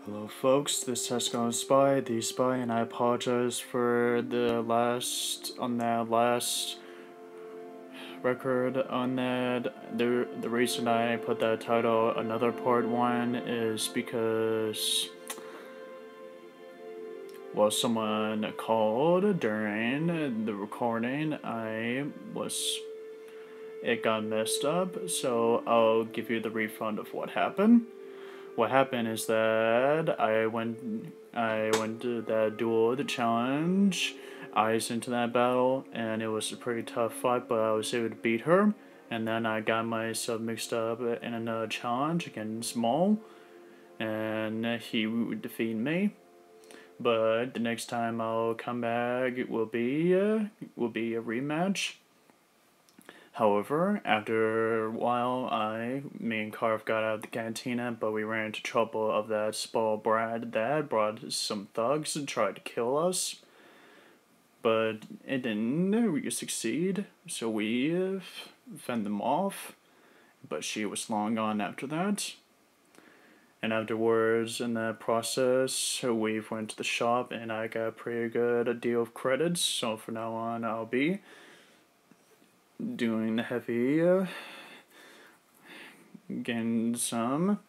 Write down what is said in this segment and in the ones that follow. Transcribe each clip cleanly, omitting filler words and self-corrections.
Hello folks, this is HexagonalSpy, the spy, and I apologize for the last record on that. The reason I put that title, another part 1, is because, well, someone called during the recording. It got messed up, so I'll give you the refund of what happened. What happened is that I went to that duel, the challenge, eyes into that battle, and it was a pretty tough fight, but I was able to beat her. And then I got myself mixed up in another challenge against Maul, and he would defeat me. But the next time I'll come back, it will be a rematch. However, after a while, me and Carth got out of the cantina, but we ran into trouble of that spoiled brat that brought some thugs and tried to kill us. But it didn't succeed, so we fended them off, but she was long gone after that. And afterwards, in that process, we went to the shop and I got a pretty good deal of credits, so from now on I'll be doing the heavy, getting some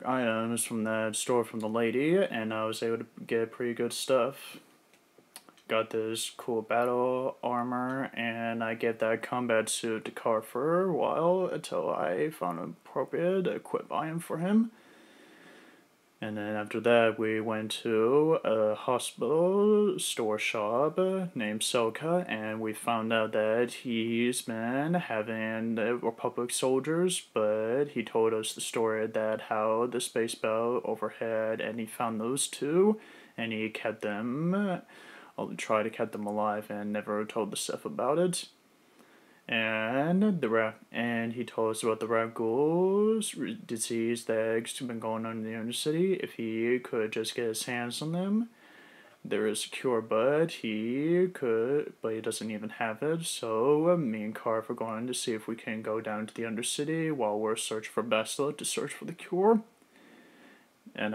items from that store from the lady, and I was able to get pretty good stuff. Got this cool battle armor, and I get that combat suit to Carth for a while until I found an appropriate equip item for him. And then after that, we went to a hospital store shop named Selka, and we found out that he's been having the Republic soldiers, but he told us the story that how the space belt overhead, and he found those two, and he kept them, tried to keep them alive, and never told the Sith about it. And he told us about the Ragul's disease that's been going on in the Undercity. If he could just get his hands on them, there is a cure, but he doesn't even have it. So me and Carth are going to see if we can go down to the Undercity while we're searching for Bastila to search for the cure. And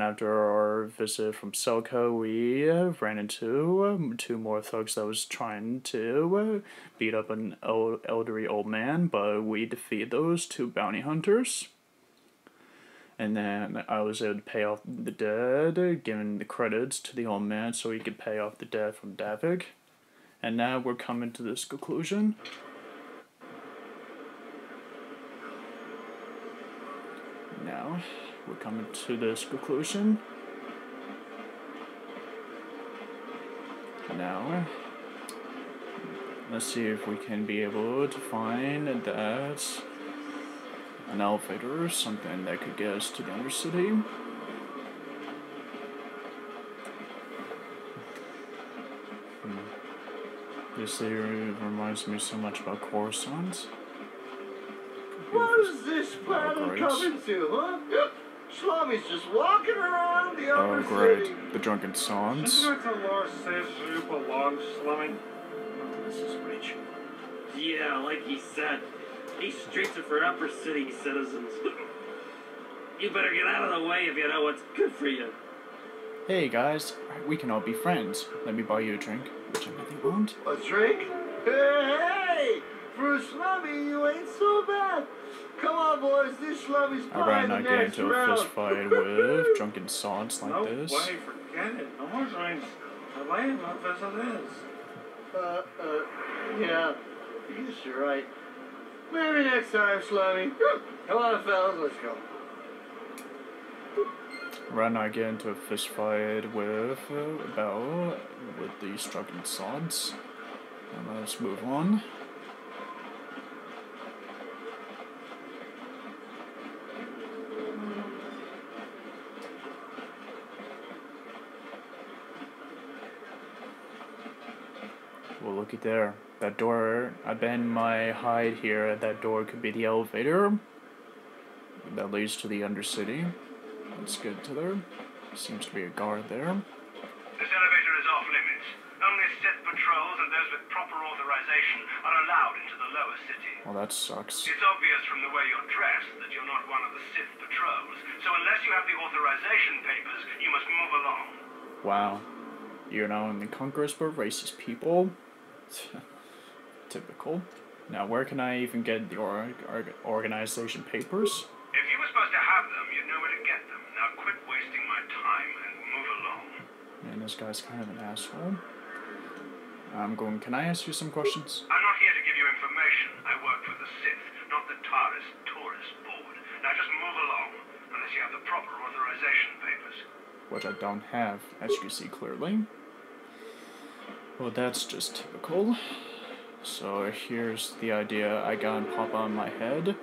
after our visit from Selka, we ran into two more thugs that was trying to beat up an elderly old man, but we defeated those two bounty hunters. And then I was able to pay off the debt, giving the credits to the old man so he could pay off the debt from Davik. And now we're coming to this conclusion. Now we're coming to this conclusion. Now, let's see if we can be able to find that an elevator or something that could get us to the Undercity. This area reminds me so much about Coruscant. What is this planet coming to, huh? Swami's just walking around the Undercity. Oh, great. The Drunken Sons. Isn't it the law says you belong, slumming? Oh, this is rich. Yeah, like he said, these streets are for upper city citizens. You better get out of the way if you know what's good for you. Hey guys, we can all be friends. Let me buy you a drink, which I really want. A drink? Hey! For a slummy, you ain't so bad. Come on, boys, this slummy's I ran buying the not get next into a round. fist fight with drunken sods like No this. way, forget it. No more drinks. The land life as it is. Yeah. I guess you're right. Maybe next time, slummy. Come on, fellas, let's go. Ran not get into a fist fight with these drunken sods. And let's move on. Well, looky there. That door, I bend my hide here. That door could be the elevator that leads to the Undercity. Let's get to there. Seems to be a guard there. This elevator is off limits. Only Sith patrols and those with proper authorization are allowed into the lower city. Well, that sucks. It's obvious from the way you're dressed that you're not one of the Sith patrols, so unless you have the authorization papers, you must move along. Wow. You're not only conquerors but racist people. Typical. Now, where can I even get the organization papers? If you were supposed to have them, you'd know where to get them. Now quit wasting my time and move along. Man, this guy's kind of an asshole. Can I ask you some questions? I'm not here to give you information. I work for the Sith, not the Tourist Board. Now just move along, unless you have the proper authorization papers. Which I don't have, as you can see clearly. Well, that's just typical. So here's the idea I got pop on my head.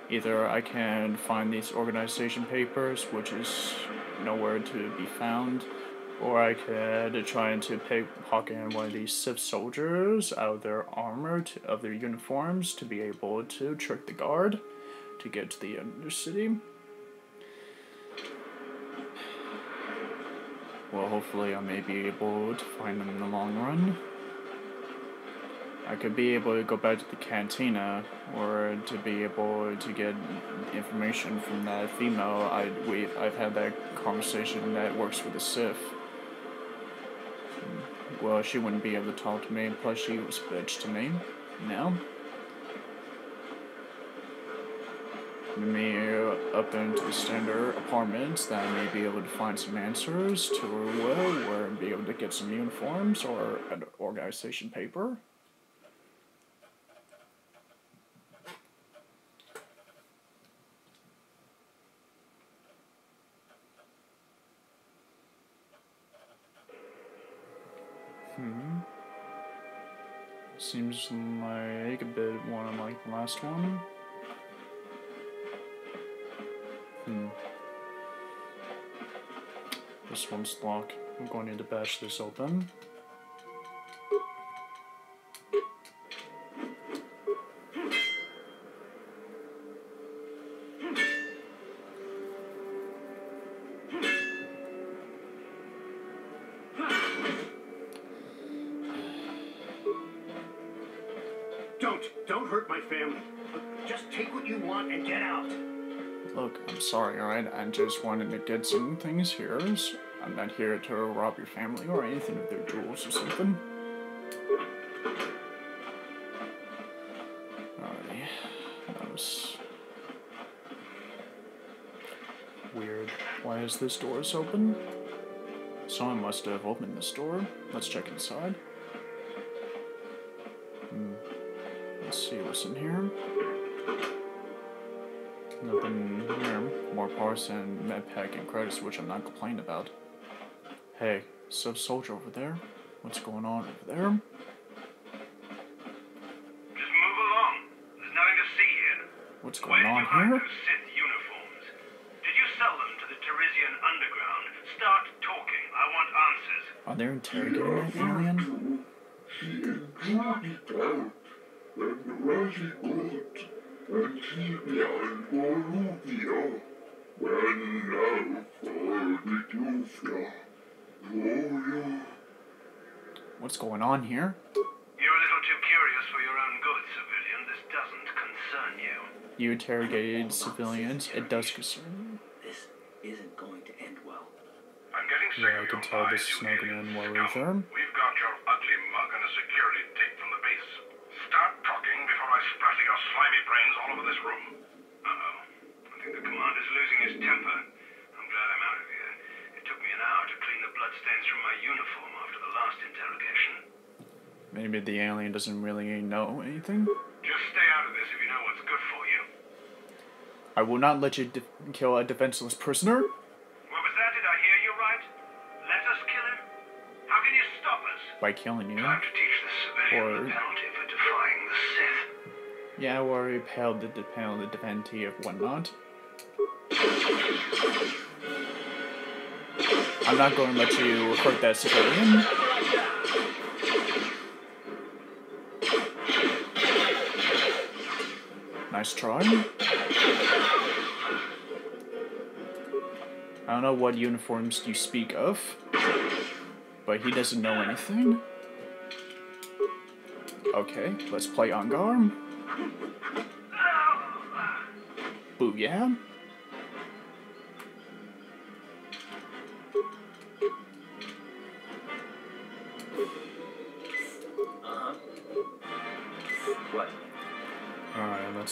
Either I can find these organization papers, which is nowhere to be found, or I could try to pickpocket one of these Sith soldiers out of their armor, of their uniforms, to be able to trick the guard to get to the Undercity. Well, hopefully I may be able to find them in the long run. I could be able to go back to the cantina, or to be able to get information from that female I've had that conversation that works for the Sith. Well, she wouldn't be able to talk to me, plus she was a bitch to me. No. Maybe up into the standard apartments that I may be able to find some answers to her will, or be able to get some uniforms or an organization paper. Seems like a bit more like the last one. This one's locked. I'm going to need to bash this open. Don't hurt my family. Just take what you want and get out. Look, I'm sorry, alright? I just wanted to get some things here. I'm not here to rob your family or anything of their jewels or something. Alrighty. That was weird. Why is this door open? Someone must have opened this door. Let's check inside. Let's see what's in here. Nothing here. More parts and medpack and credits, which I'm not complaining about. Hey, Sith soldier over there. What's going on over there? Just move along. There's nothing to see here. What's going on here? Where did you hide those Sith uniforms? Did you sell them to the Teresian underground? Start talking. I want answers. Are they interrogating that alien? What's going on here? You're a little too curious for your own good, civilian. This doesn't concern you. You interrogated civilians. It does concern. This isn't going to end well. I'm getting sick Yeah, I of can your tell lies, this is you not going to alien end well scum. either. We've got your ugly mug and a security tape from the base. Start talking before I splatter your slimy brains all over this room. Uh-oh. I think the commander's losing his temper. I'm glad I'm out of here. It took me an hour to clean the bloodstains from my uniform after the last interrogation. Maybe the alien doesn't really know anything. Just stay out of this if you know what's good for you. I will not let you kill a defenseless prisoner. What was that? Did I hear you right? Let us kill him? How can you stop us? By killing you. Time to teach the civilian the penalty for defying the Sith. Yeah, or repel the divinity of whatnot. I'm not going to let you hurt that civilian. Nice try. I don't know what uniforms you speak of, but he doesn't know anything. Okay, let's play on guard. Booyah.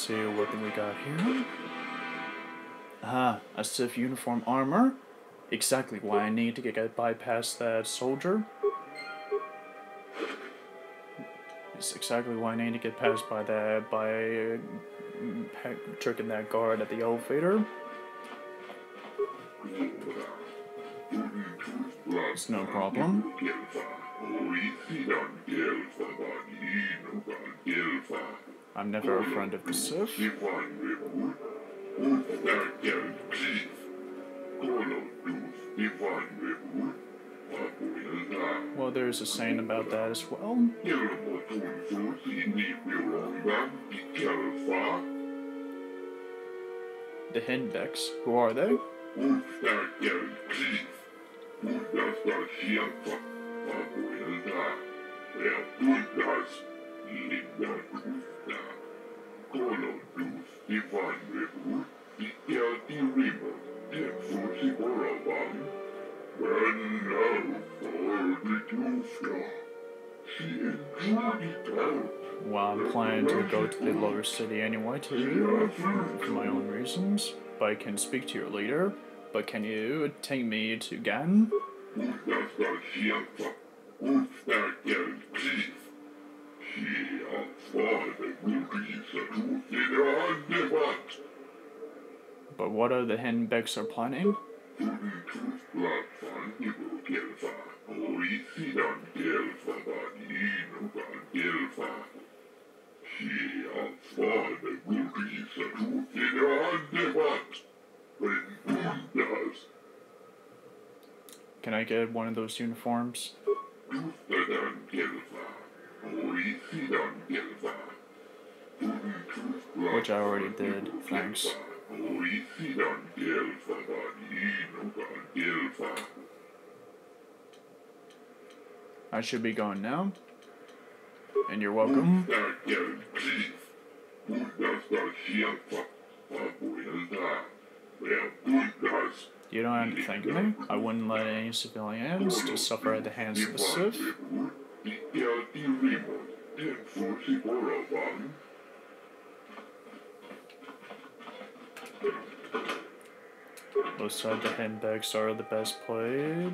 see what we got here. Ah, a Sith uniform armor. Exactly why I need to get bypass that soldier. It's exactly why I need to get past by that, by tricking that guard at the elevator. It's no problem. I'm never a friend of the Sith. Well, there's a saying about that as well. The Hindbecks, who are they? Well, I'm planning to go to the lower city anyway, too, for my own reasons. But I can speak to your leader. But can you take me to Gan? But what are the Hindbecks are planning? Can I get one of those uniforms? Which I already did, thanks. I should be going now. And you're welcome. You don't have to thank me. I wouldn't let any civilians to suffer at the hands of the Sith. Looks like the Hindbecks are the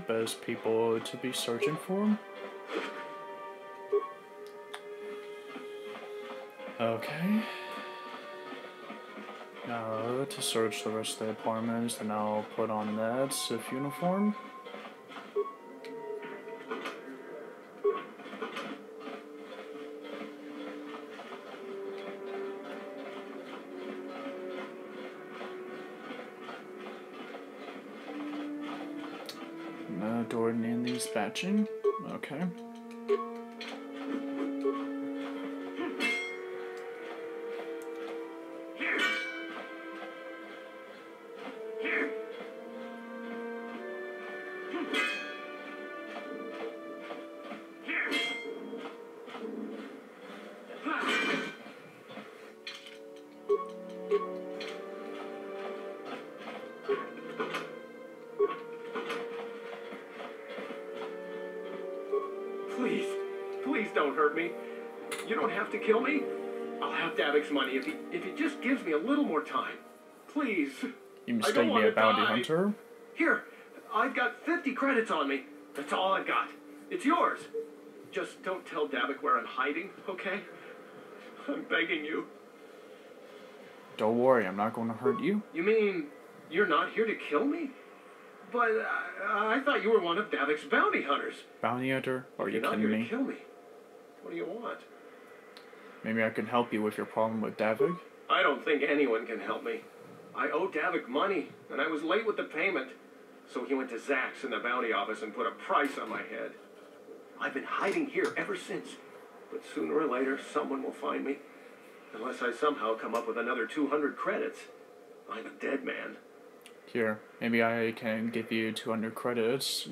best people to be searching for. Okay. Now to search the rest of the apartments, then I'll put on that Sith uniform. No door in these batching. Okay. Please don't hurt me. You don't have to kill me. I'll have Davik's money if he just gives me a little more time. Please. You mistake me a bounty hunter? Here, I've got 50 credits on me. That's all I've got. It's yours. Just don't tell Davik where I'm hiding, okay? I'm begging you. Don't worry, I'm not going to hurt you. You mean you're not here to kill me? But I thought you were one of Davik's bounty hunters. Bounty hunter? Are you kidding me? You're not here to kill me. What do you want? Maybe I can help you with your problem with Davik? I don't think anyone can help me. I owe Davik money, and I was late with the payment. So he went to Zach's in the bounty office and put a price on my head. I've been hiding here ever since. But sooner or later, someone will find me. Unless I somehow come up with another 200 credits. I'm a dead man. Here, maybe I can give you 200 credits.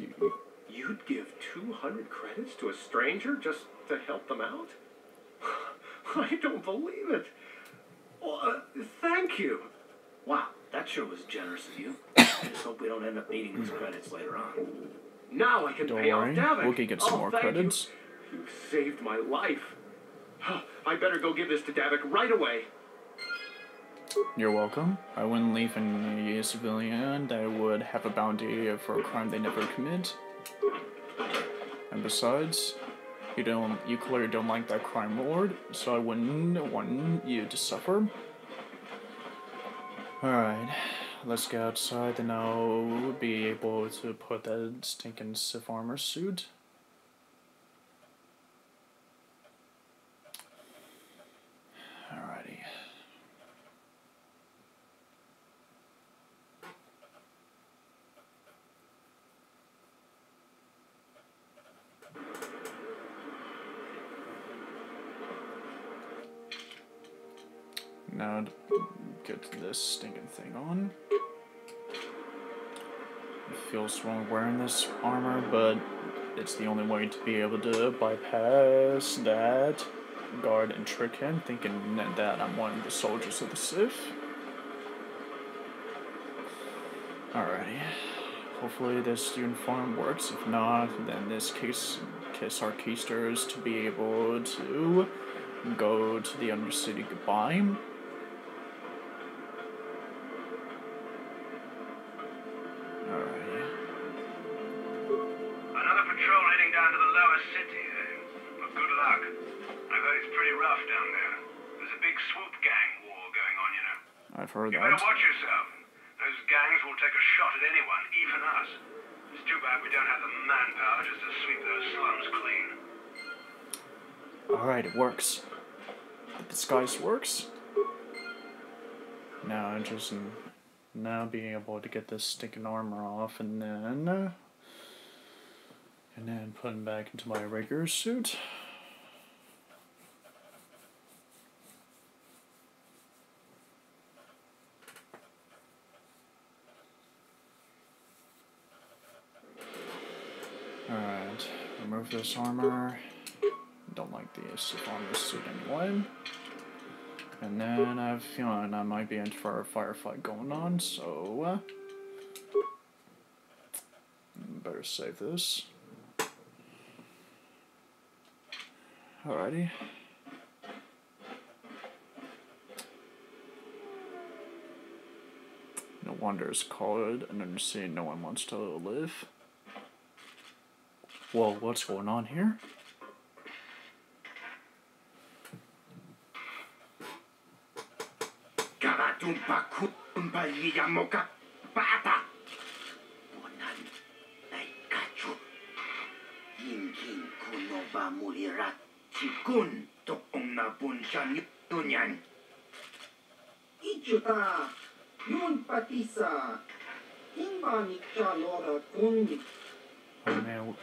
You'd give 200 credits to a stranger just to help them out? I don't believe it. Well, thank you. Wow, that sure was generous of you. I just hope we don't end up needing these credits later on. Now I can Don't pay worry, off Davik. we'll get some more credits. You saved my life. I better go give this to Davik right away. You're welcome. I wouldn't leave any civilian that would have a bounty for a crime they never commit. And besides, you clearly don't like that crime lord, so I wouldn't want you to suffer. Alright, let's get outside and I'll be able to put that stinking Sith armor suit. Alrighty. Now to get this stinking thing on. It feels wrong wearing this armor, but it's the only way to be able to bypass that guard and trick him, thinking that I'm one of the soldiers of the Sith. Alrighty. Hopefully this uniform works. If not, then this kiss our keisters to be able to go to the Undercity goodbye. Another patrol heading down to the lower city, eh? Well, good luck. I've heard it's pretty rough down there. There's a big swoop gang war going on, you know. I've heard You that. better watch yourself. Those gangs will take a shot at anyone, even us. It's too bad we don't have the manpower just to sweep those slums clean. Alright, it works. The disguise works. Now just being able to get this stinking armor off and then putting back into my regular suit. Alright, remove this armor. Don't like the Sith armor suit anyway. And then I have a feeling I might be in for a firefight going on, so better save this. Alrighty. No wonder it's called an Undercity no one wants to live. Whoa, what's going on here? Ichuta, yun patisa, imani chalora kundi. Oh man.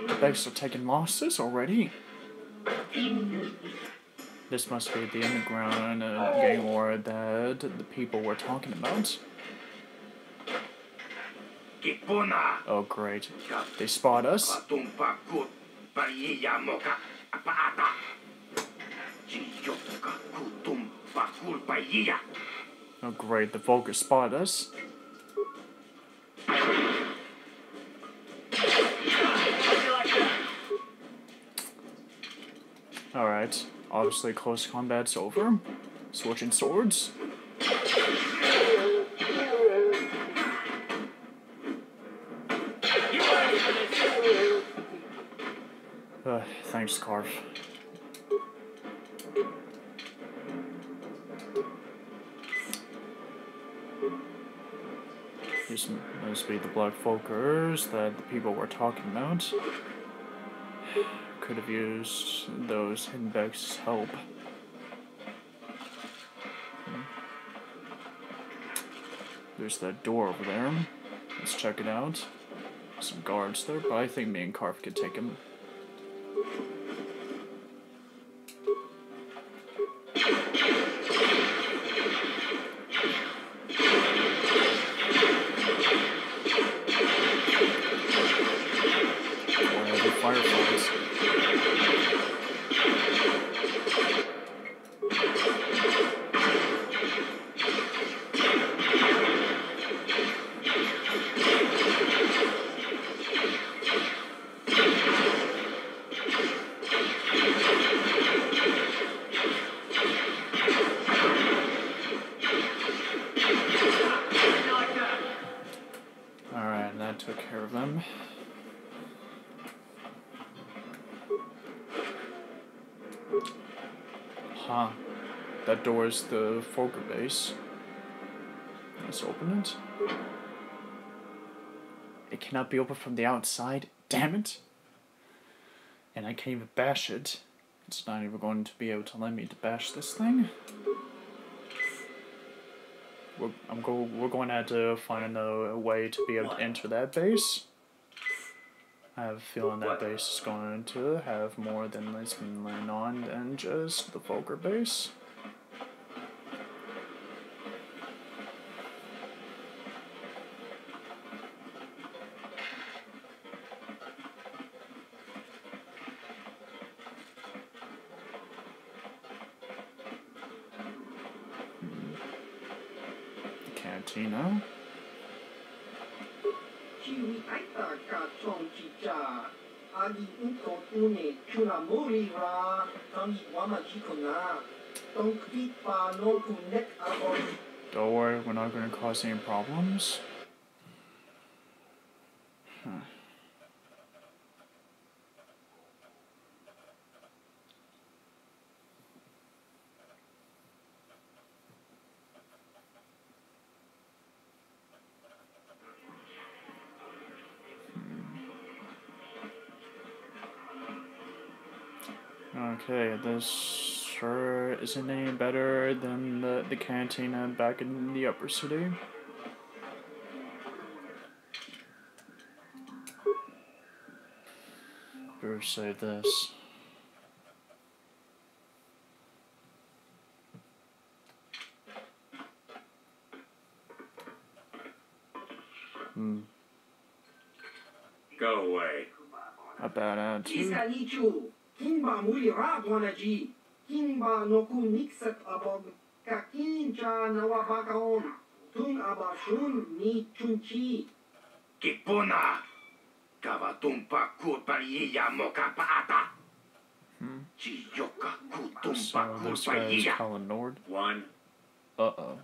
The Begs are taking losses already. This must be the underground gang war that the people were talking about. Oh great. They spot us. Oh great, the Vulgar spot us. Alright, obviously close combat's over. Switching swords. Thanks, Carth. These must be the Black Folkers that the people were talking about. Could have used those Hiddenbeck's help. There's that door over there. Let's check it out. Some guards there, but I think me and Carth could take him. Firefights. took care of them. Huh. That door is the Fokker base. Let's open it. It cannot be opened from the outside. Damn it! And I can't even bash it. It's not even going to be able to let me to bash this thing. We're going to have to find another way to be able to enter that base. I have a feeling that base is going to have more than it's been laying on than just the Fokker base. Cantina. Don't worry, we're not going to cause any problems. Okay, this sure isn't any better than the cantina back in the upper city. Better save this. Go away. A bad attitude. Kimba muri ragwanaji. Kimba no kunixat abog. Kakincha nawabakaon. Tun abashun ni chunchi. Kipuna. Kavatumpa kupariya mokapaata. Chiyoka kutumpa So this guy is calling Nord. One. Uh-oh.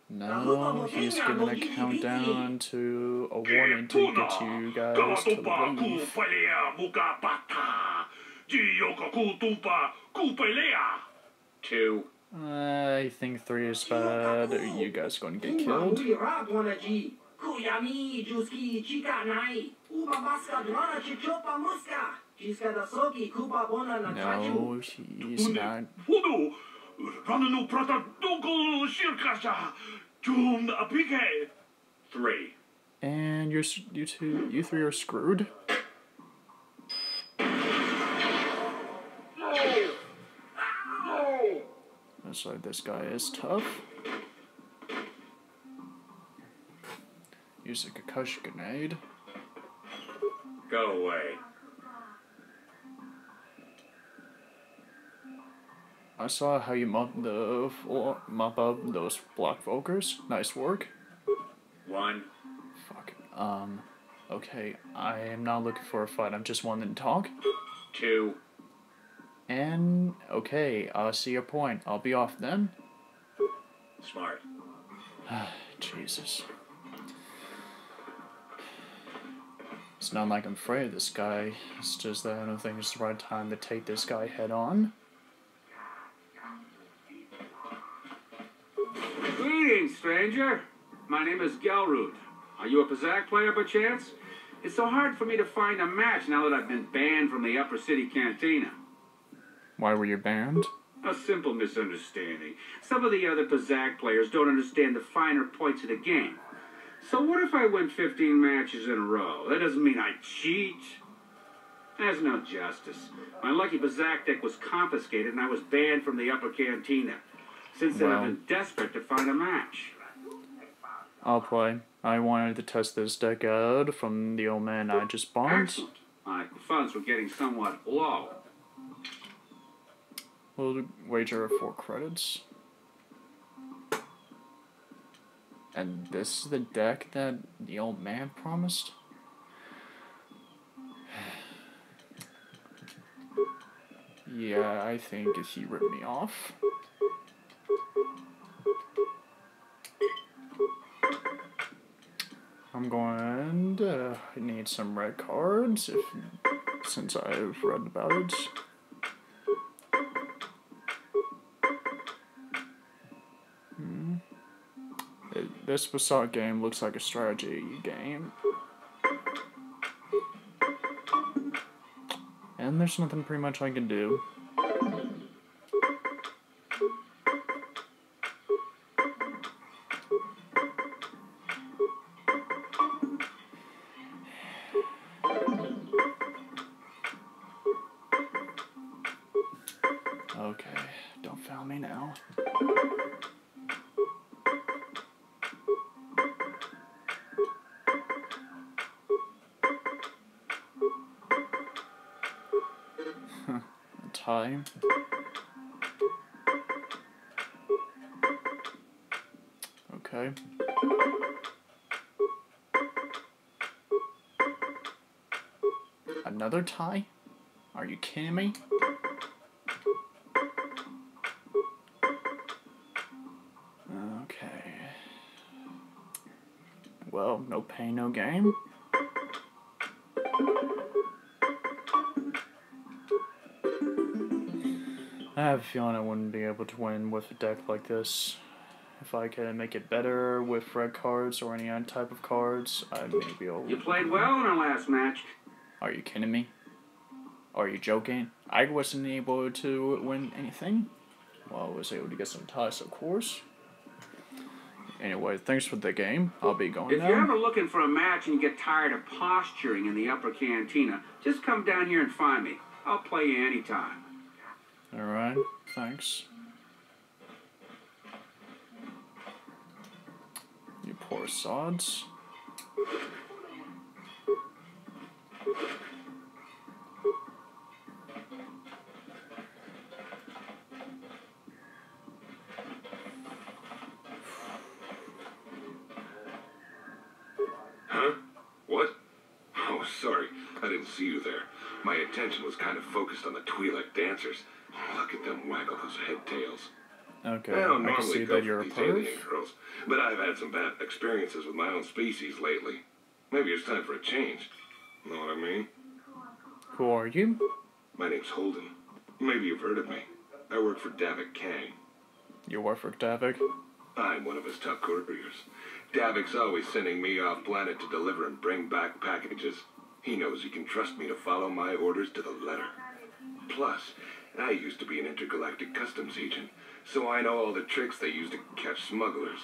No, he's giving a countdown to a warning to get you guys to leave. Two. I think 3 is bad. Are you guys going to get killed? No, he's not. Three. And you three are screwed. Looks like this guy is tough. Use a concussion grenade. Go away. I saw how you mop up those block Volkers. Nice work. One. Fuck. Okay. I am not looking for a fight. I'm just wanting to talk. Two. And okay. I see your point. I'll be off then. Smart. Jesus. It's not like I'm afraid of this guy. It's just that I don't think it's the right time to take this guy head on. Greetings, stranger. My name is Gelroot. Are you a Pazak player by chance? It's so hard for me to find a match now that I've been banned from the Upper City Cantina. Why were you banned? A simple misunderstanding. Some of the other Pazak players don't understand the finer points of the game. So what if I win 15 matches in a row? That doesn't mean I cheat. There's no justice. My lucky Pazak deck was confiscated and I was banned from the Upper Cantina. Since then, I've been desperate to find a match. I'll play. I wanted to test this deck out from the old man I just bombed. Excellent. My funds were getting somewhat low. We'll wager 4 credits. And this is the deck that the old man promised? Yeah, I think he ripped me off. I'm going to need some red cards since I've read about it. This Basalt game looks like a strategy game. And there's nothing pretty much I can do. Okay, don't foul me now. Tie. Okay. Another tie? Are you kidding me? Okay. Well, no pain, no gain. I have a feeling I wouldn't be able to win with a deck like this. If I can make it better with red cards or any other type of cards, I may be able to. You played well in our last match. Are you kidding me? Are you joking? I wasn't able to win anything. Well, I was able to get some ties, of course. Anyway, thanks for the game. I'll be going now. If you're ever looking for a match and you get tired of posturing in the upper cantina, just come down here and find me. I'll play you anytime. Alright, thanks. You poor sods. Huh? What? Oh, sorry. I didn't see you there. My attention was kind of focused on the Twi'lek dancers. Look at them waggle those head tails. Okay, I don't I can normally see go that you're for a these perv. alien girls, but I've had some bad experiences with my own species lately. Maybe it's time for a change. Know what I mean? Who are you? My name's Holden. Maybe you've heard of me. I work for Davik Kang. You work for Davik? I'm one of his top couriers. Davik's always sending me off planet to deliver and bring back packages. He knows he can trust me to follow my orders to the letter. Plus, I used to be an intergalactic customs agent, so I know all the tricks they use to catch smugglers.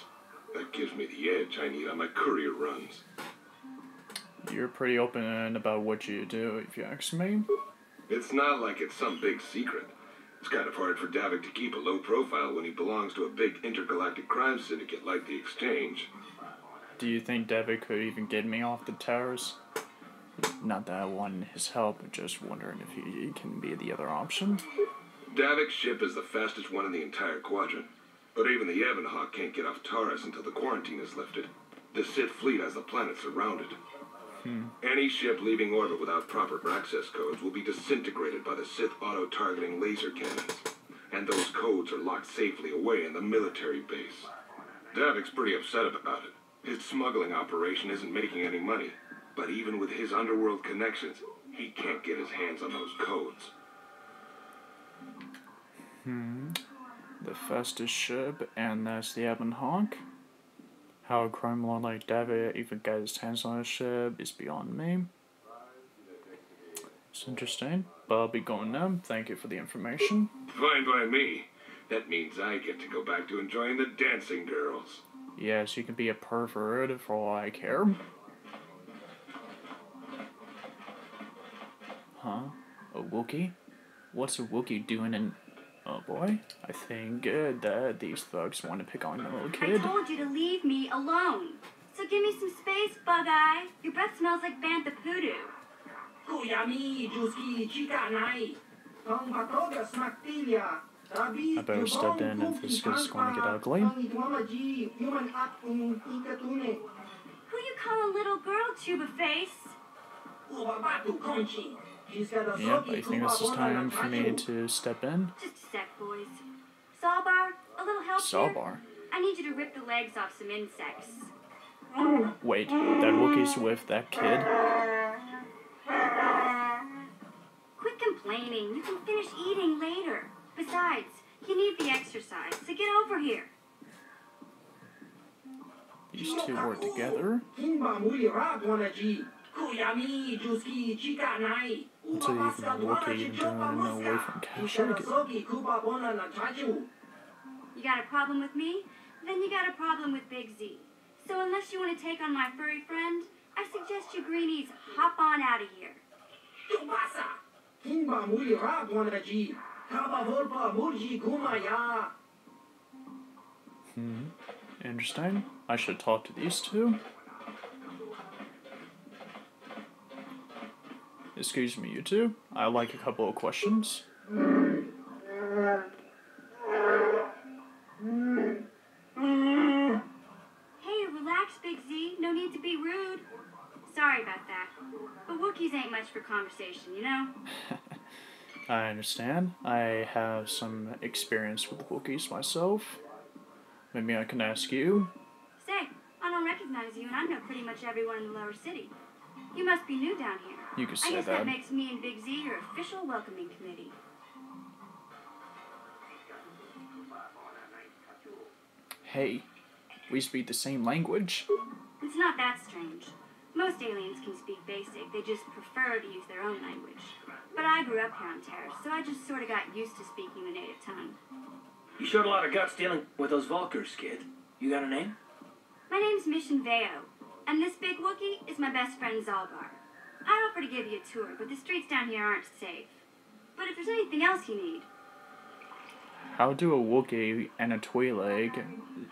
That gives me the edge I need on my courier runs. You're pretty open about what you do, if you ask me. It's not like it's some big secret. It's kind of hard for Davik to keep a low profile when he belongs to a big intergalactic crime syndicate like the Exchange. Do you think Davik could even get me off the towers? Not that I want his help, but just wondering if he can be the other option. Davik's ship is the fastest one in the entire quadrant. But even the Ebonhawk can't get off Taurus until the quarantine is lifted. The Sith fleet has the planet surrounded. Any ship leaving orbit without proper access codes will be disintegrated by the Sith auto-targeting laser cannons. And those codes are locked safely away in the military base. Davik's pretty upset about it. His smuggling operation isn't making any money. But even with his underworld connections, he can't get his hands on those codes. The fastest ship, and that's the Ebonhawk. How a criminal like David even got his hands on a ship is beyond me. It's interesting, but I'll be going now. Thank you for the information. Fine by me. That means I get to go back to enjoying the dancing girls. Yes, you can be a pervert for all I care. Huh? A Wookiee? What's a Wookiee doing in... Oh boy, I think that these thugs want to pick on the little kid. I told you to leave me alone. So give me some space, Bug-Eye. Your breath smells like Bantha Poodoo. I better step in if this is going to get ugly. Who you call a little girl, Chuba Face? Yep, I think this is time for me to step in. Just a sec, boys. Sawbar, a little help here? Sawbar? I need you to rip the legs off some insects. Wait, that Wookiee's with that kid? Quit complaining. You can finish eating later. Besides, you need the exercise, so get over here. These two were together? Until even a Wookiee even doing away from Kashyyyk. You got a problem with me? Then you got a problem with Big Z. So unless you want to take on my furry friend, I suggest you greenies hop on out of here. Interesting. I should talk to these two. Excuse me, you two. I'd like a couple of questions. Hey, relax, Big Z. No need to be rude. Sorry about that. But Wookiees ain't much for conversation, you know? I understand. I have some experience with Wookiees myself. Maybe I can ask you. Say, I don't recognize you, and I know pretty much everyone in the lower city. You must be new down here. You could say I guess that. that makes me and Big Z your official welcoming committee. Hey, we speak the same language. It's not that strange. Most aliens can speak basic, they just prefer to use their own language. But I grew up here on Terrace, so I just sort of got used to speaking the native tongue. You showed a lot of guts dealing with those Vulkars, kid. You got a name? My name's Mission Veo, and this big Wookiee is my best friend Zalbar. I'd offer to give you a tour, but the streets down here aren't safe. But if there's anything else you need... How do a Wookiee and a Twi'lek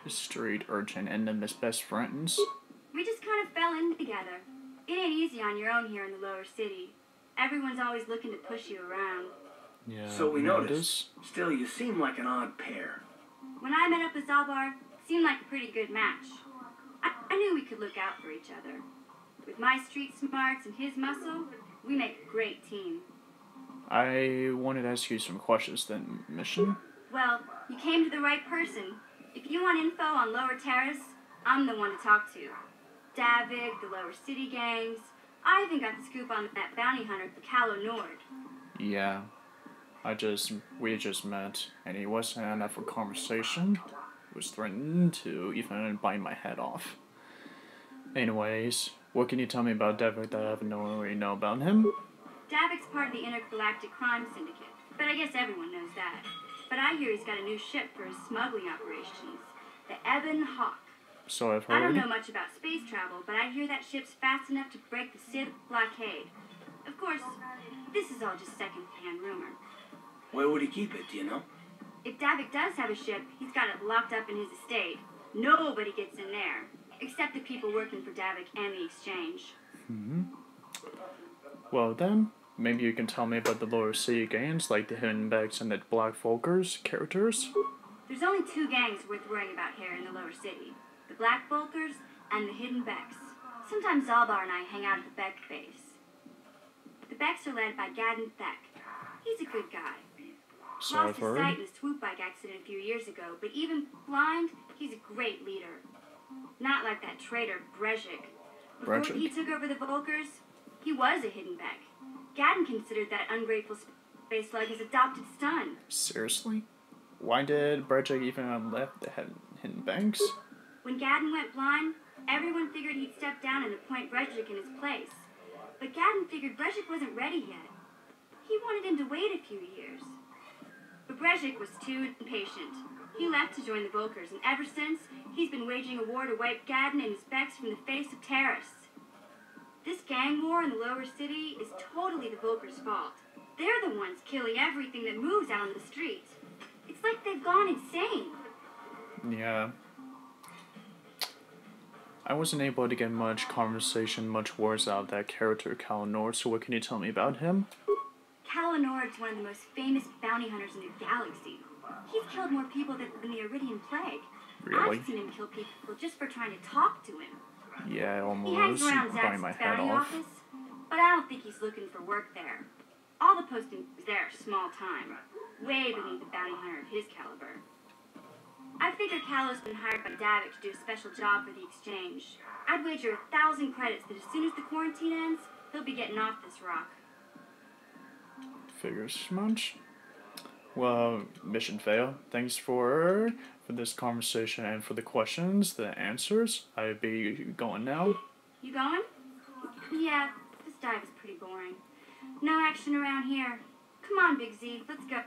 street urchin end up as best friends? We just kind of fell in together. It ain't easy on your own here in the lower city. Everyone's always looking to push you around. Yeah, So we noticed. Still, you seem like an odd pair. When I met up with Zalbar, it seemed like a pretty good match. I knew we could look out for each other. With my street smarts and his muscle, we make a great team. I wanted to ask you some questions then, Mission. Well, you came to the right person. If you want info on Lower Terrace, I'm the one to talk to. Davik, the Lower City gangs. I even got the scoop on that bounty hunter, Calo Nord. Yeah. We just met, and he wasn't enough for conversation. He was threatening to even bite my head off. Anyways, what can you tell me about Davik that I haven't already know about him? Davik's part of the Intergalactic Crime Syndicate, but I guess everyone knows that. But I hear he's got a new ship for his smuggling operations, the Ebon Hawk. So I've heard. I don't know much about space travel, but I hear that ship's fast enough to break the Sith blockade. Of course, this is all just second-hand rumor. Where would he keep it, do you know? If Davik does have a ship, he's got it locked up in his estate. Nobody gets in there, except the people working for Davik and the Exchange. Well then, maybe you can tell me about the lower city gangs, like the Hidden Becks and the Black Vulkars characters? There's only two gangs worth worrying about here in the lower city. The Black Vulkars and the Hidden Becks. Sometimes Zalbar and I hang out at the Beck base. The Becks are led by Gadden Beck. He's a good guy. So Lost I've his heard. sight in a swoop bike accident a few years ago, but even blind, he's a great leader. Not like that traitor Brezhik. Before Brezhik? he took over the Vulkars, he was a Hidden Beck. Gadden considered that ungrateful space slug his adopted son. Seriously? Why did Brejik even left the Hidden Banks? When Gadden went blind, everyone figured he'd step down and appoint Brezhik in his place. But Gadden figured Brezhik wasn't ready yet. He wanted him to wait a few years. But Brezhik was too impatient. He left to join the Vulkars, and ever since, he's been waging a war to wipe Gadden and his Becks from the face of Terrace. This gang war in the lower city is totally the Vulkars' fault. They're the ones killing everything that moves out on the streets. It's like they've gone insane. Yeah. I wasn't able to get much conversation, much words out of that character, Calo Nord, so what can you tell me about him? Calo Nord's one of the most famous bounty hunters in the galaxy. He's killed more people than the Iridian Plague. Really? I've seen him kill people just for trying to talk to him. Yeah, He hangs almost around biting my Zax's head bounty off. office, but I don't think he's looking for work there. All the postings there are small time, way beneath the bounty hunter of his caliber. I figure Callow's been hired by Davik to do a special job for the exchange. I'd wager 1,000 credits that as soon as the quarantine ends, he'll be getting off this rock. Figures much. Well, mission fail. Thanks for this conversation and for the questions, the answers. I'll be going now. You going? Yeah, this dive is pretty boring. No action around here. Come on, Big Z, let's go.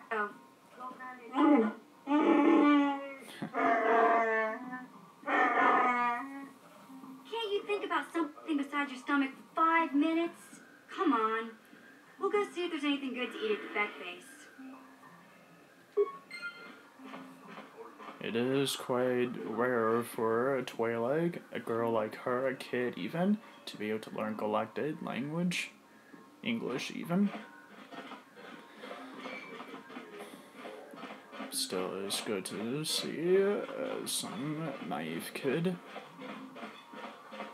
Can't you think about something besides your stomach for 5 minutes? Come on. We'll go see if there's anything good to eat at the Beck base. It is quite rare for a Twilight, a girl like her, a kid even, to be able to learn galactic language, English even. Still, it's good to see some naive kid.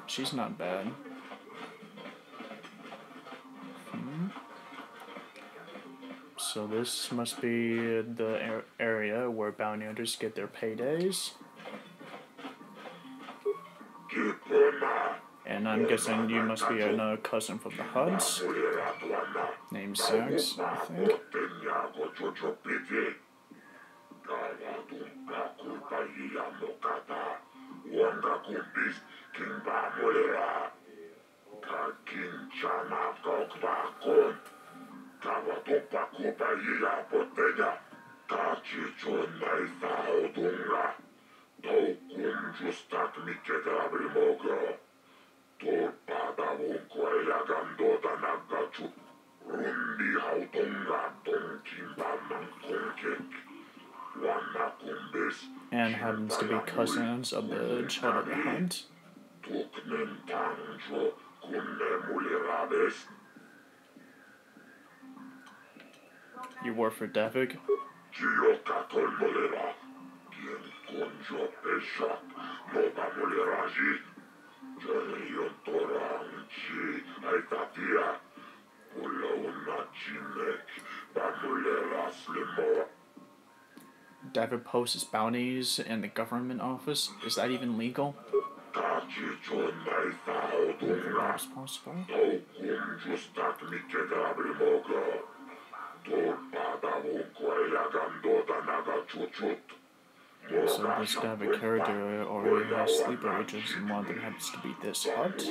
She's not bad. So this must be the area where bounty hunters get their paydays. And I'm guessing you must be another cousin from the Huds, named Sax, I think. And happens to be cousins of the Child of the Hunt. You work for Davik? Davik posts his bounties in the government office. Is that even legal? I think that is possible. So this Davik character already has sleeper agents, and one of them happens to be this Hut.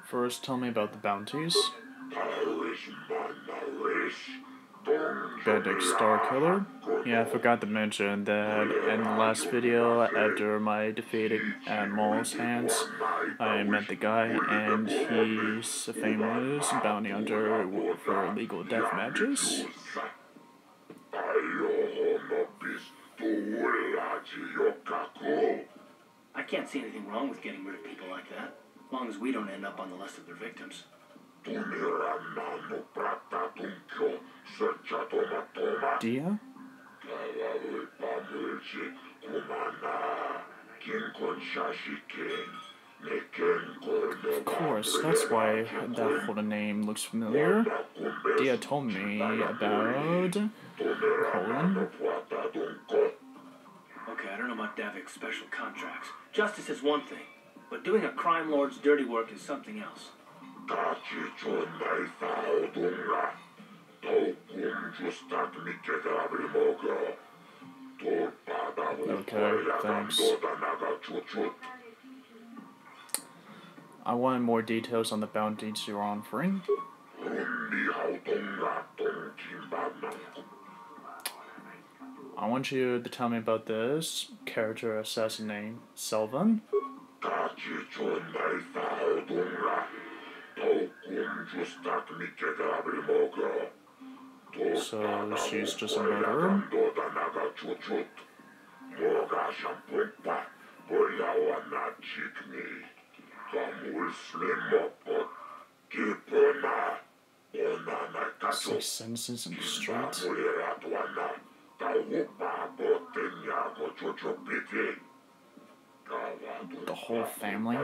First, tell me about the bounties. Benedict Starkiller. Yeah, I forgot to mention that in the last video, after my defeated Maul's hands, I met the guy, and he's a famous bounty hunter for illegal death matches. I can't see anything wrong with getting rid of people like that, as long as we don't end up on the list of their victims. Dia? Of course, that's why that whole name looks familiar. Dia told me about Colin. Okay, I don't know about Davik's special contracts. Justice is one thing, but doing a crime lord's dirty work is something else. Okay, thanks. I wanted more details on the bounties you're offering. I want you to tell me about this character assassin named Selvin. So she's just a murderer? Six sentences in the streets? The whole family?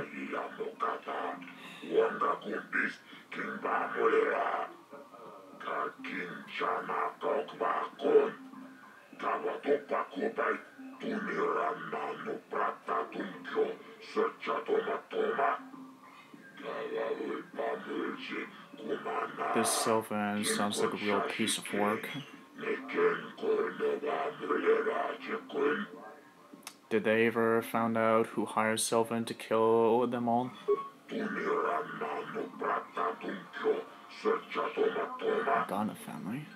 This Sylvan sounds like a real piece of work. Did they ever find out who hired Sylvan to kill them all? Ghana family.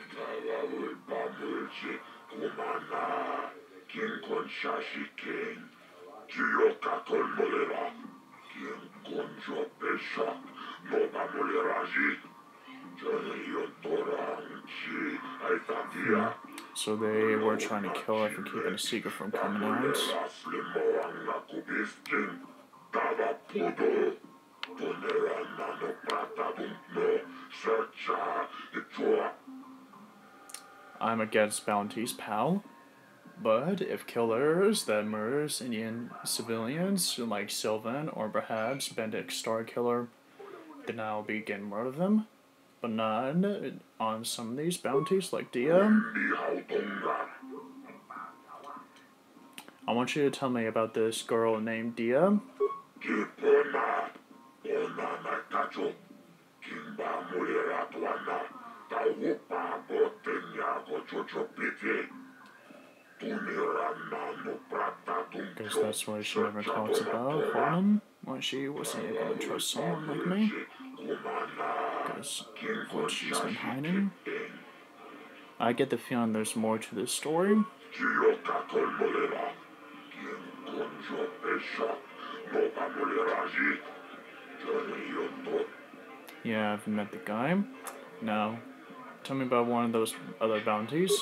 So they were trying to kill her for keeping a secret from coming out. I'm against bounties, pal. But if killers that murders Indian civilians like Sylvan or perhaps Benedict Star Killer, then I'll be getting rid of them. But not on some of these bounties like Dia. I want you to tell me about this girl named Dia. Guess that's why she never talks about Harlem. Why she wasn't able to trust someone like me. Because what she's been hiding. I get the feeling there's more to this story. Yeah, I've met the guy. Now, tell me about one of those other bounties.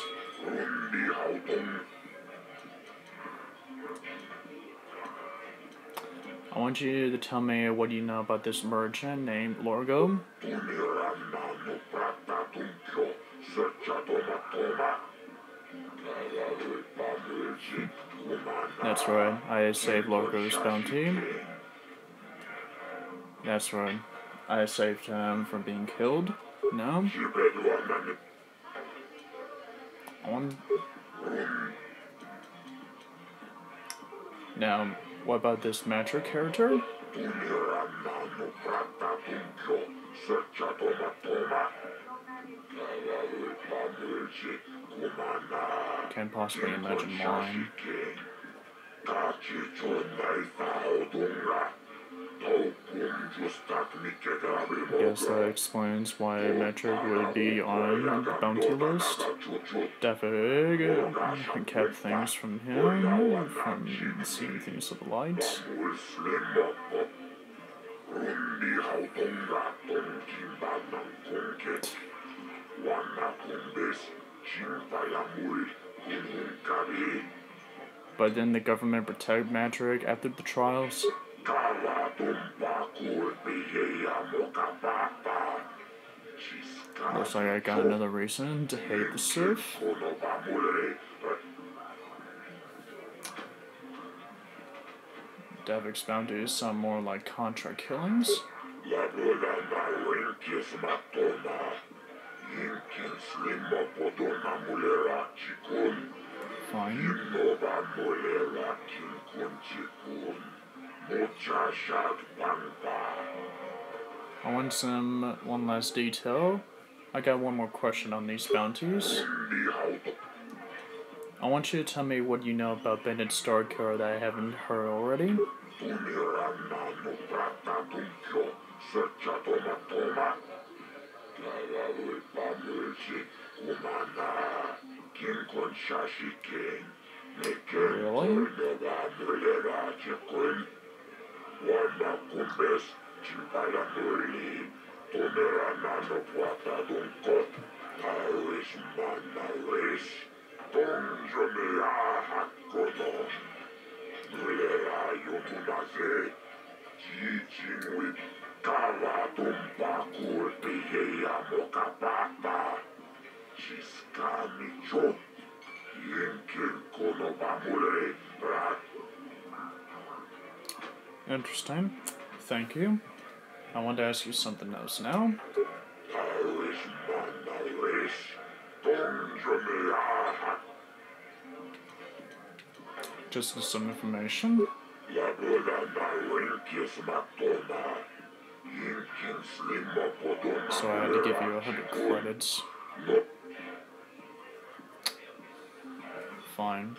I want you to tell me what you know about this merchant named Lorgo. That's right, I saved Lorgo's bounty. That's right, I saved him from being killed. No? Now, what about this Matra character? Can't possibly imagine why. I guess that explains why Metric would be on the bounty list. Defig kept things from him, from seeing things of the light. But then the government protected Matrick after the trials. Looks like I got another reason to hate the Sith. Devik's bounties sound more like contract killings. Fine. I want one last detail. I got one more question on these bounties. I want you to tell me what you know about Benedict Starkiller that I haven't heard already. Really? Interesting. Thank you. I want to ask you something else now. Just some information. So I had to give you 100 credits. Fine.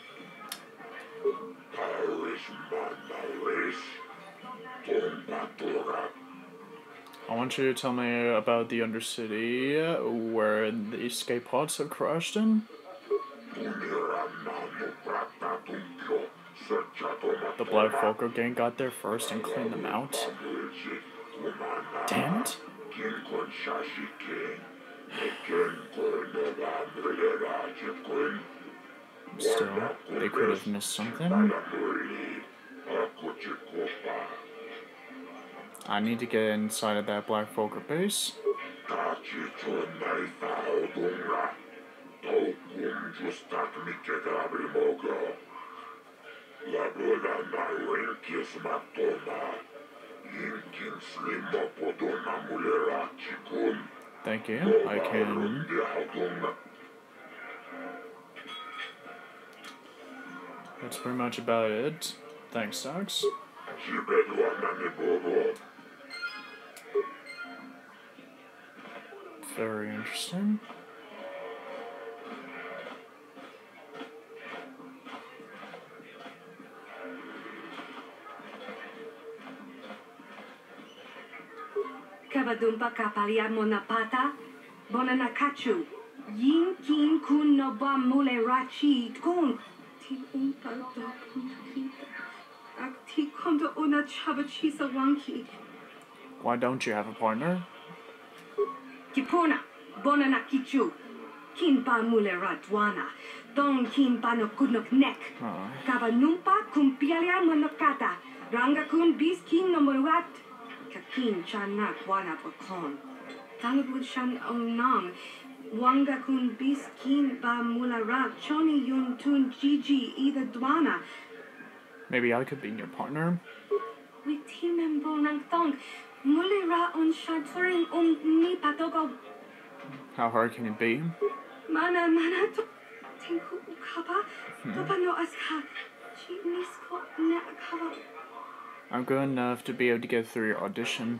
I want you to tell me about the Undercity where the escape pods have crashed in. The Black Volker gang got there first and cleaned them out. Damn it. Still, they could have missed something. I need to get inside of that Black Volker base. Thank you. I can... That's pretty much about it. Thanks, Sax. Very interesting. Kavadumpa kapalia monapata, bonanakachu, yin kin kun no ba mule rachi kun, ti umpa do puntakita, akti kondo una chabachisa wanki. Why don't you have a partner? Kipuna, bonanakichu, kin ba mule ratwana, don kin ba no kudnok nek, kavanumpa kumpialia monokata, ranga kun bis kin no muruat. Kakin chana kwana pakon. Tangabud shan onang. Wanga kun bis kin ba mularak. Choni yun tun gigi either dwana. Maybe I could be your partner. We team bonang thong. Mulira on shanturing ni patogo. How hard can it be? Mana to tinku ukaba. Topano aska. Chinisko na akaba. I'm good enough to be able to get through your audition.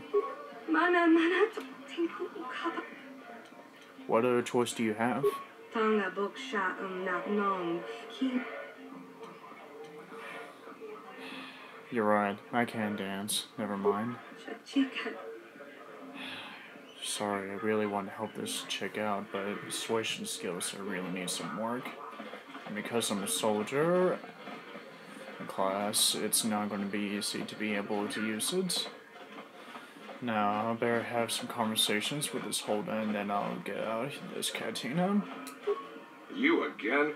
What other choice do you have? You're right, I can dance. Never mind. Sorry, I really want to help this chick out, but persuasion skills I really need some work. And because I'm a soldier class, it's not going to be easy to be able to use it. Now, I better have some conversations with this Holden, and then I'll get out this cantina. You again?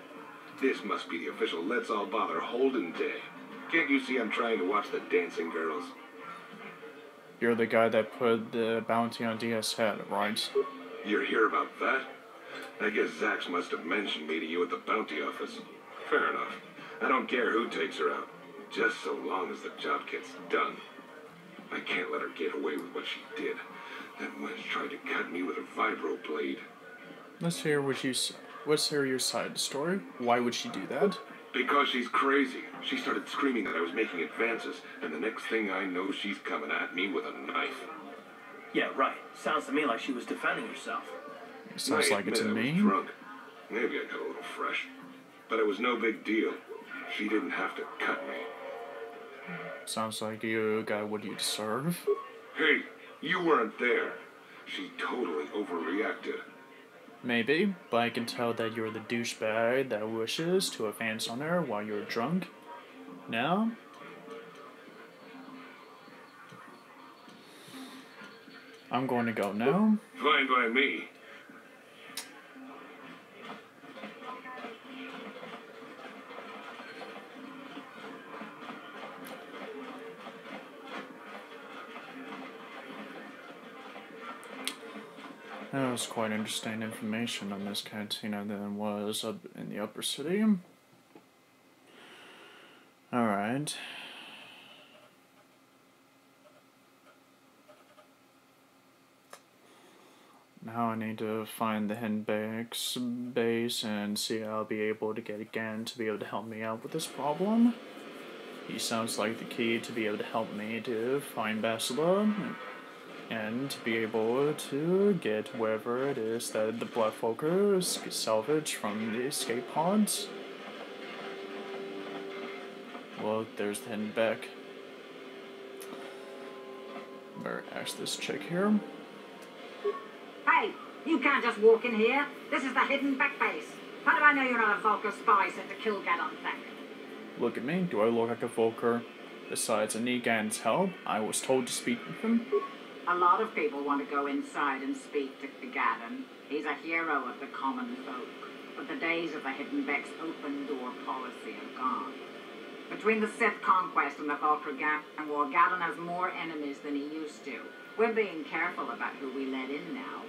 This must be the official Let's All Bother Holden Day. Can't you see I'm trying to watch the dancing girls? You're the guy that put the bounty on Diaz's head, right? You're here about that? I guess Zax must have mentioned me to you at the bounty office. Fair enough. I don't care who takes her out, just so long as the job gets done. I can't let her get away with what she did. That wench tried to cut me with a vibro blade. Let's hear your side of the story. Why would she do that? Because she's crazy. She started screaming that I was making advances, and the next thing I know, she's coming at me with a knife. Yeah, right. Sounds to me like she was defending herself. Sounds like it to me. I was drunk. Maybe I got a little fresh. But it was no big deal. She didn't have to cut me. Sounds like you got what you deserve. Hey, you weren't there. She totally overreacted. Maybe, but I can tell that you're the douchebag that wishes to advance on her while you're drunk. Now? I'm going to go now. Fine by me. That was quite interesting information on this cantina than was up in the upper city. Alright. Now I need to find the Hiddenbeck's base and see how I'll be able to get again to be able to help me out with this problem. He sounds like the key to be able to help me to find Bastila and to be able to get wherever it is that the Bloodfolkers salvage from the escape pods. Well, there's the Hiddenbeck. Better ask this chick here. Hey, you can't just walk in here. This is the Hiddenbeck base. How do I know you're not a Volker spy sent to kill Gadon Beck? Look at me. Do I look like a Volker? Besides, I need Gan's help. I was told to speak with him. A lot of people want to go inside and speak to Gadon. He's a hero of the common folk. But the days of the Hiddenbeck's open door policy are gone. Between the Sith conquest and the Volker War, Gadon has more enemies than he used to. We're being careful about who we let in now.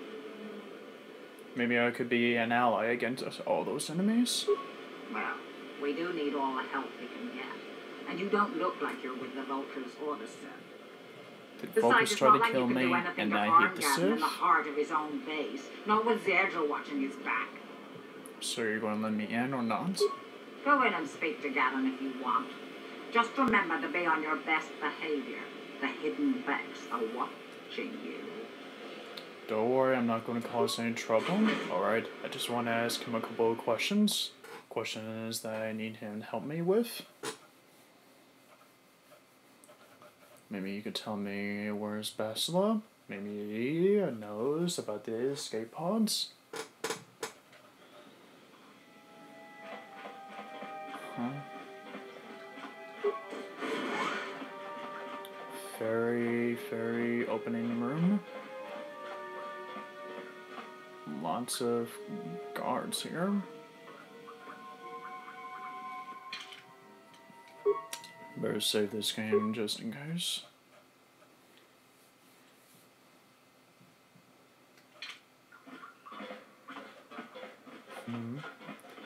Maybe I could be an ally against all those enemies? Well, we do need all the help we can get. And you don't look like you're with the Vulkars or the Sith. Did Besides, Vulkars it's try not to like kill you can me do anything and to I harm hit the Gadon in Sith? the heart of his own base. Not with Zerdra watching his back. So you're going to let me in or not? Go in and speak to Gadon if you want. Just remember to be on your best behavior. The Hiddenbecks are watching you. Don't worry, I'm not going to cause any trouble. Alright, I just want to ask him a couple of questions. Questions that I need him to help me with. Maybe you could tell me where's Bastila. Maybe he knows about the escape pods. Huh. Ferry opening room. Lots of guards here. Better save this game just in case.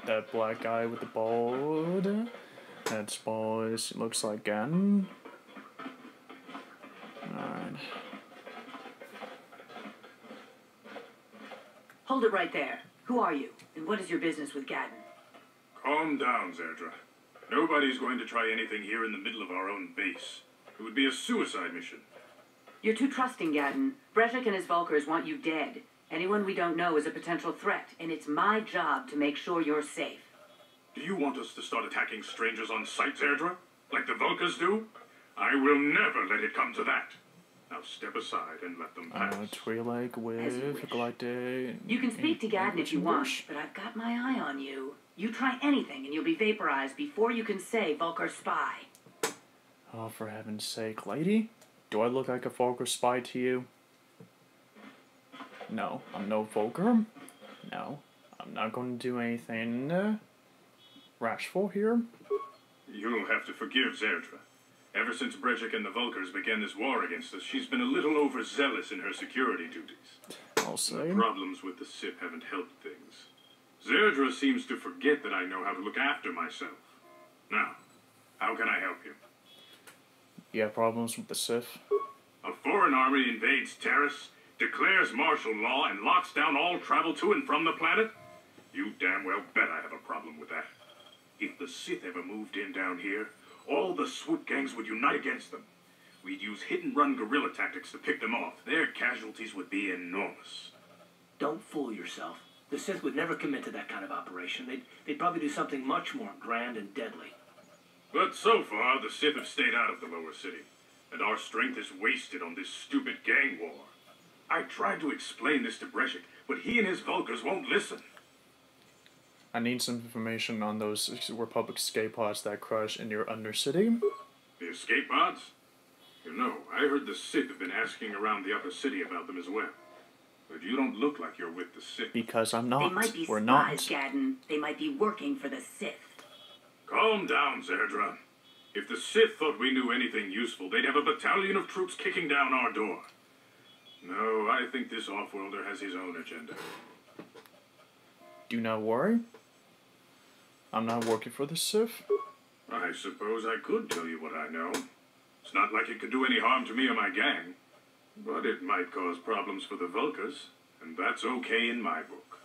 That black guy with the bald. That's boys. Looks like Gan. Alright. Hold it right there. Who are you? And what is your business with Gadon? Calm down, Zerdra. Nobody's going to try anything here in the middle of our own base. It would be a suicide mission. You're too trusting, Gadon. Breshik and his Vulkars want you dead. Anyone we don't know is a potential threat, and it's my job to make sure you're safe. Do you want us to start attacking strangers on sight, Zerdra? Like the Vulkars do? I will never let it come to that. Now step aside and let them pass. Twi'lek with Galactic. You can speak to Gadon if you want, but I've got my eye on you. You try anything and you'll be vaporized before you can say Vulkar spy. Oh, for heaven's sake, lady. Do I look like a Vulkar spy to you? No, I'm no Vulkar. No, I'm not going to do anything rashful here. You'll have to forgive Zerdra. Ever since Brejik and the Vulkars began this war against us, she's been a little overzealous in her security duties. I'll say. The problems with the Sith haven't helped things. Zerdra seems to forget that I know how to look after myself. Now, how can I help you? You have problems with the Sith? A foreign army invades Terrace, declares martial law, and locks down all travel to and from the planet? You damn well bet I have a problem with that. If the Sith ever moved in down here, all the swoop gangs would unite against them. We'd use hit-and-run guerrilla tactics to pick them off. Their casualties would be enormous. Don't fool yourself. The Sith would never commit to that kind of operation. They'd probably do something much more grand and deadly. But so far, the Sith have stayed out of the lower city, and our strength is wasted on this stupid gang war. I tried to explain this to Breshik, but he and his Vulkars won't listen. I need some information on those Republic escape pods that crash in your undercity. The escape pods? You know, I heard the Sith have been asking around the upper city about them as well. But you don't look like you're with the Sith. Because I'm not. They might be We're spies, not. Gadon. They might be working for the Sith. Calm down, Zerdra. If the Sith thought we knew anything useful, they'd have a battalion of troops kicking down our door. No, I think this off-worlder has his own agenda. Do not worry. I'm not working for the Sith. I suppose I could tell you what I know. It's not like it could do any harm to me or my gang. But it might cause problems for the Vulkars, And that's okay in my book.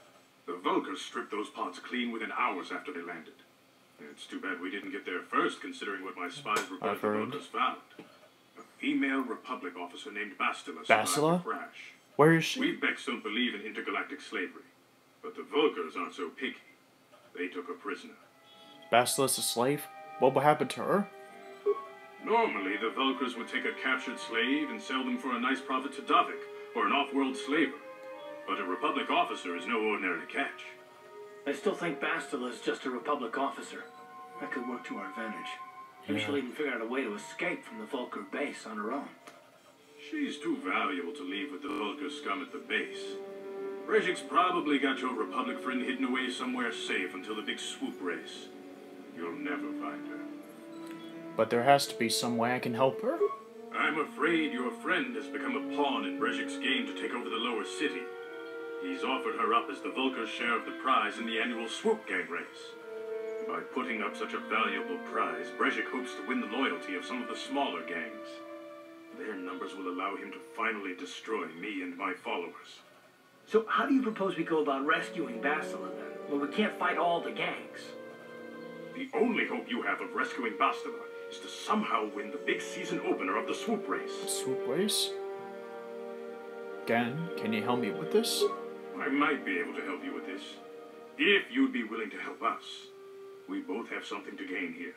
The Vulkars stripped those pods clean within hours after they landed. It's too bad we didn't get there first, considering what my spies reported the Vulkars found. A female Republic officer named Bastila survived the crash. Where is she? We Becks don't believe in intergalactic slavery, but the Vulkars aren't so picky. They took her prisoner. Bastila's a slave? What will happen to her? Normally, the Vulkars would take a captured slave and sell them for a nice profit to Davik, or an off-world slaver. But a Republic officer is no ordinary catch. I still think Bastila is just a Republic officer. That could work to our advantage. Maybe she'll even figure out a way to escape from the Vulkar base on her own. She's too valuable to leave with the Vulkar scum at the base. Brejik's probably got your Republic friend hidden away somewhere safe until the big swoop race. You'll never find her. But there has to be some way I can help her. I'm afraid your friend has become a pawn in Brejik's game to take over the lower city. He's offered her up as the Vulkar's share of the prize in the annual swoop gang race. By putting up such a valuable prize, Brejik hopes to win the loyalty of some of the smaller gangs. Their numbers will allow him to finally destroy me and my followers. So how do you propose we go about rescuing Bastila then? Well, we can't fight all the gangs. The only hope you have of rescuing Bastila is to somehow win the big season opener of the swoop race. Swoop race? Gan, can you help me with this? I might be able to help you with this. If you'd be willing to help us. We both have something to gain here,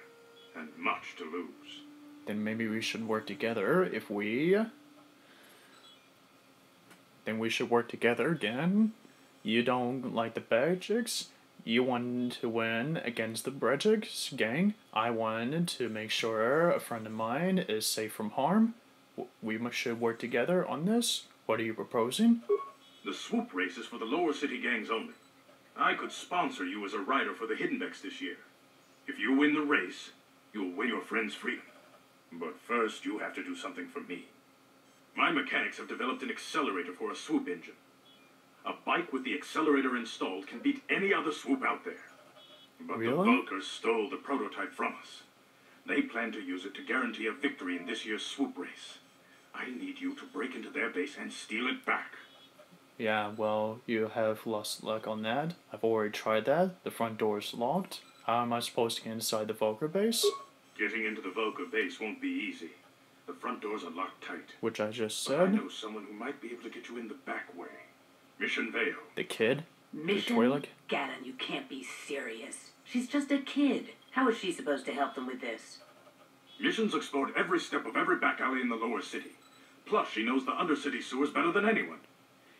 and much to lose. Then maybe we should work together if we... Then we should work together again. You don't like the Brejiks. You wanted to win against the Brejiks gang. I wanted to make sure a friend of mine is safe from harm. We should work together on this. What are you proposing? The swoop race is for the lower city gangs only. I could sponsor you as a rider for the Hidden Becks this year. If you win the race, you'll win your friend's freedom. But first, you have to do something for me. My mechanics have developed an accelerator for a swoop engine. A bike with the accelerator installed can beat any other swoop out there. But the Vulkars stole the prototype from us. They plan to use it to guarantee a victory in this year's swoop race. I need you to break into their base and steal it back. Yeah, well, you have lost luck on that. I've already tried that. The front door is locked. How am I supposed to get inside the Vulkar base? Getting into the Vulkar base won't be easy. The front doors are locked tight. Which I just But said. I know someone who might be able to get you in the back way. Mission Vale. The kid? Mission? The Twi'lek? Gaddon, you can't be serious. She's just a kid. How is she supposed to help them with this? Mission's explored every step of every back alley in the lower city. Plus, she knows the undercity sewers better than anyone.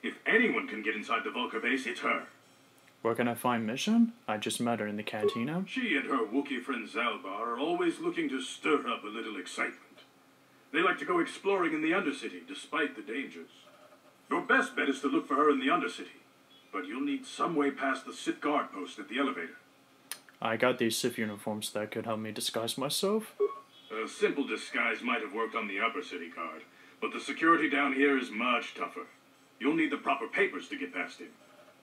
If anyone can get inside the Vulkar base, it's her. Where can I find Mission? I just met her in the cantina. She and her Wookiee friend Zalbar are always looking to stir up a little excitement. They like to go exploring in the Undercity, despite the dangers. Your best bet is to look for her in the Undercity, but you'll need some way past the Sith guard post at the elevator. I got these Sith uniforms that could help me disguise myself. A simple disguise might have worked on the Upper City guard, but the security down here is much tougher. You'll need the proper papers to get past him.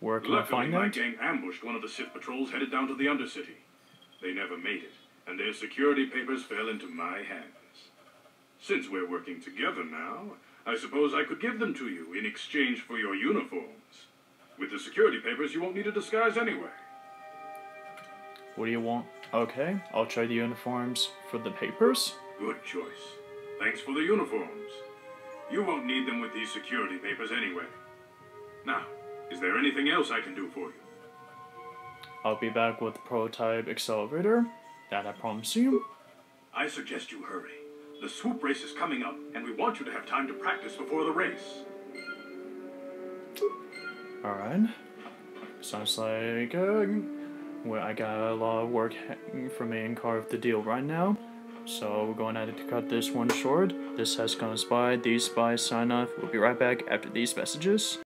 Where can I find my that? gang ambushed one of the Sith patrols headed down to the Undercity. They never made it, and their security papers fell into my hands. Since we're working together now, I suppose I could give them to you in exchange for your uniforms. With the security papers, you won't need a disguise anyway. What do you want? Okay, I'll trade the uniforms for the papers. Good choice. Thanks for the uniforms. You won't need them with these security papers anyway. Now, is there anything else I can do for you? I'll be back with the prototype accelerator. That I promise you. I suggest you hurry. The swoop race is coming up, and we want you to have time to practice before the race. Alright. Sounds like well, I got a lot of work for me and Carth to deal right now. So we're going to have to cut this one short. This has HexagonalSpy. These spies sign off. We'll be right back after these messages.